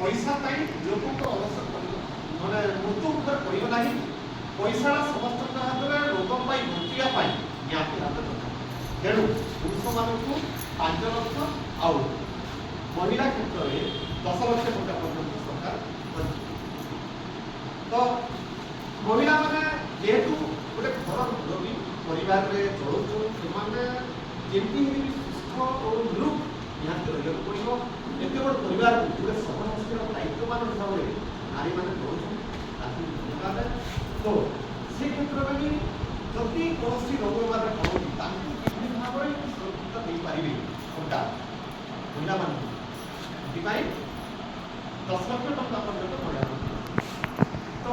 पैसा लोक माने मृत्यु मुखर पड़ना ही पैसा समस्त हाथ में रोग बचाया निहाती हाथ दरकार तेणु पुरुष मानक 5 लक्ष आउ महिला क्षेत्र में 10 लक्ष टका पर्यंत सरकार तो महिला मैंने जेहेतु गोटे घर मुरबी परिवार में चलुचु से सुस्थ और निरुप निहाती रहा पड़ो एत बड़ परिवार गोटे समस्त दायित्ववान हिसाब से नारी मैंने धन्यवाद तो से क्षेत्र में भी जदि कौन रोग बेमार पड़ोसी भाव सुरक्षित दे पारे सरकार महिला मान 10 लक्ष टका पर्यटन महिला तो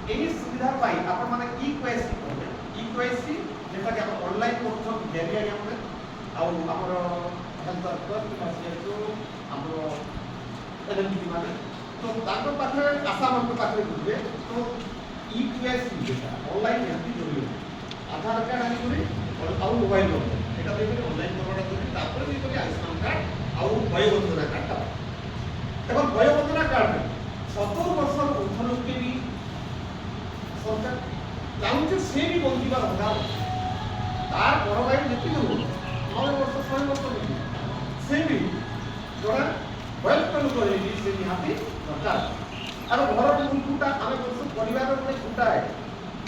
यही सुविधा आपण मैंने इक्वेसी करें इक्वेसी जेटा कि आप ऑनलाइन कर डेली आमर हेल्थ वर्कर कि माने तो ताको पाखे आशा मान पाखे बुझे तो इक्वेसी जेटा ऑनलाइन निहाती जरूरी आधार कार्ड आनी आउ मोबाइल नंबर एटा देबे ऑनलाइन करवाटा जरूरी तापर भी आयुष्मान कार्ड आउ वयोवंदना कार्ड देखो वयोवंदना कार्ड 70 वर्ष ऊर्ध्व के भी सरकार चाहूँ से भी बंचार अधिकार तार बड़ भाई जी 90 वर्ष 100 वर्ष से भी जड़े वयस्क लोक से निहाती दरकार आर घर मूल खुटा आम परिवार गोटे खुटा है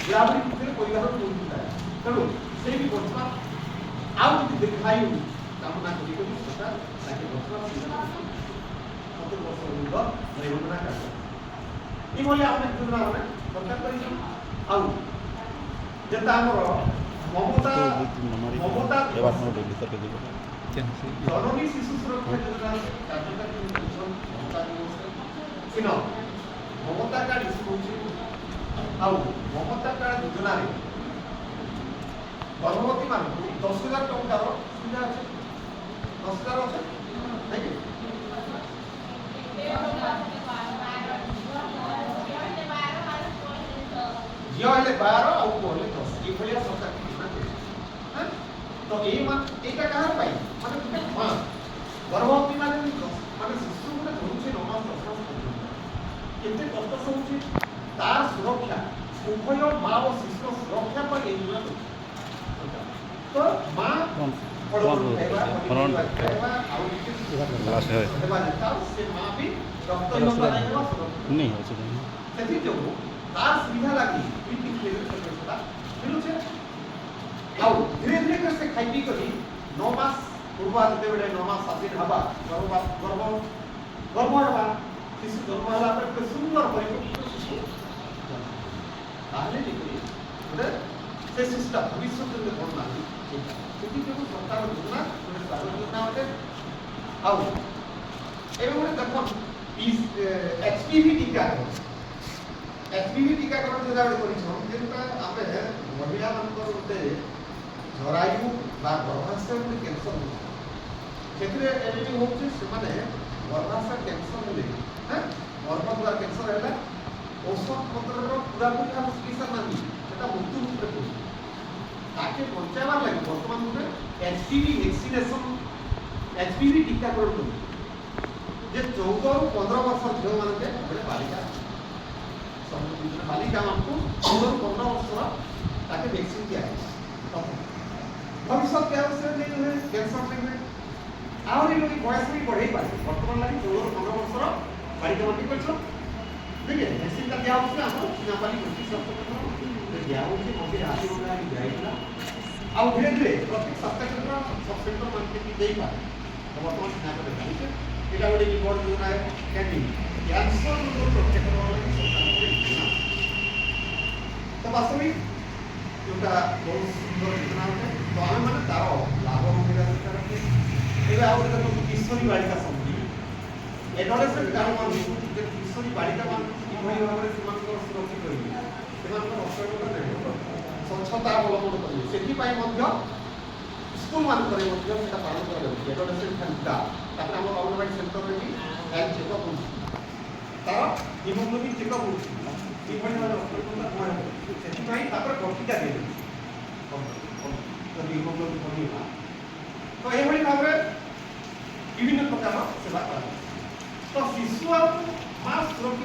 बुढ़ाबुढ़ी भितर परिवार मूल खुटा है तेणु से भी बचवा आउ दीर्घायु कामना कर सरकार ताकि बचवा 70 वर्ष ऊर्ध्व वयोवंदना कार्ड ये अनेक योजना मैंने सरकार कर आउ जेता हमर ममता जननी शिशु सुरक्षा योजना कार्यकारी ममता कार्ड आउ ममता कार्ड योजना गर्भवती मान 10,000 टंकार सुविधा अच्छे 10,000 अच्छे झील 12 आउ पुह 10 ये सरकार तो यहाँ कहार माने माँ गर्भवती माने शिशु गोटे धरुचे 9 मास 10 मास केते कष्ट होउछि तार सुरक्षा उभय माँ और शिशु सुरक्षा पर ये योजना तो माँ से माँ भी रक्त नहीं तार सुविधा लगी मिलूचे आउ धीरे धीरे से खाई पी करी 9 मास पूर्वा जेबे 9 मास शादी हवा गर्भ हवा शिशु जन्म हला पर सुंदर परिपक्व शिशु ताले निकली गोटे से शिशुटा भविष्य में कौन ना सेठी जो सरकार योजना गोटे स्वास्थ्य योजना होते आउ एवं गोटे देखो एचपीवी टीकाकरण जो आमे महिला मान गोटे जरायु गर्भाशय गोटे कैंसर हो गर्भाशय कैंसर हेले गर्भद्वार कैंसर है औषध पत्र पूरापूरी हम चिकित्सा नानी से मृत्यु मुखरे पड़े ताके बचाइबार लगे बर्तमान गोटे एचपीवी वैक्सीनेशन एचपीवी टीकाकरण कर 14 ରୁ 15 वर्ष झील मानते गोटे बालिका बालिका मान 14 ରୁ 15 वर्ष ताके वैक्सीन दिया भविष्य क्या कैंसर नहीं आहरी लोग बयस भी बढ़े पारे बर्तमान लगे 14 ରୁ 15 वर्ष बालिका मान कर देखिए वैक्सीन का दिया चिनापाली दिया मंदिर हाथी दिया आ धीरे धीरे प्रत्येक स्वास्थ्य केन्द्र सब सेंटर मान दे पारे तो बर्तमान चिनापाली এটা গোটে বড় যোজনা কেন ক্যান্সার রোগ রক্ষা করার লাগি তো বাস্তবিক जोटा बहुत सुंदर योजना है तो आम मैंने तार लाभ मिला दरकार ये आउ गोटे किशोरी बालिका समिति एडोलेसेंट गाँव मान किशोरी बालिका मान किभली भाव में सुरक्षित करेंगे स्वच्छता अवलम्बन करेंगे स्कूल मानक पालन कर एडोलेसेंट हेल्थ कार्ड आम अंगनवाड़ी सेंटर में भी हेल्थ चेकअप हो तार हिमोग्लोबिन चेकअप हो बटिका दिए हिमोग्लोबिन कमी तो यह भाव में विभिन्न प्रकार सेवा कर ତ ଶିଶୁ ଆଉ ମା ସୁରକ୍ଷିତ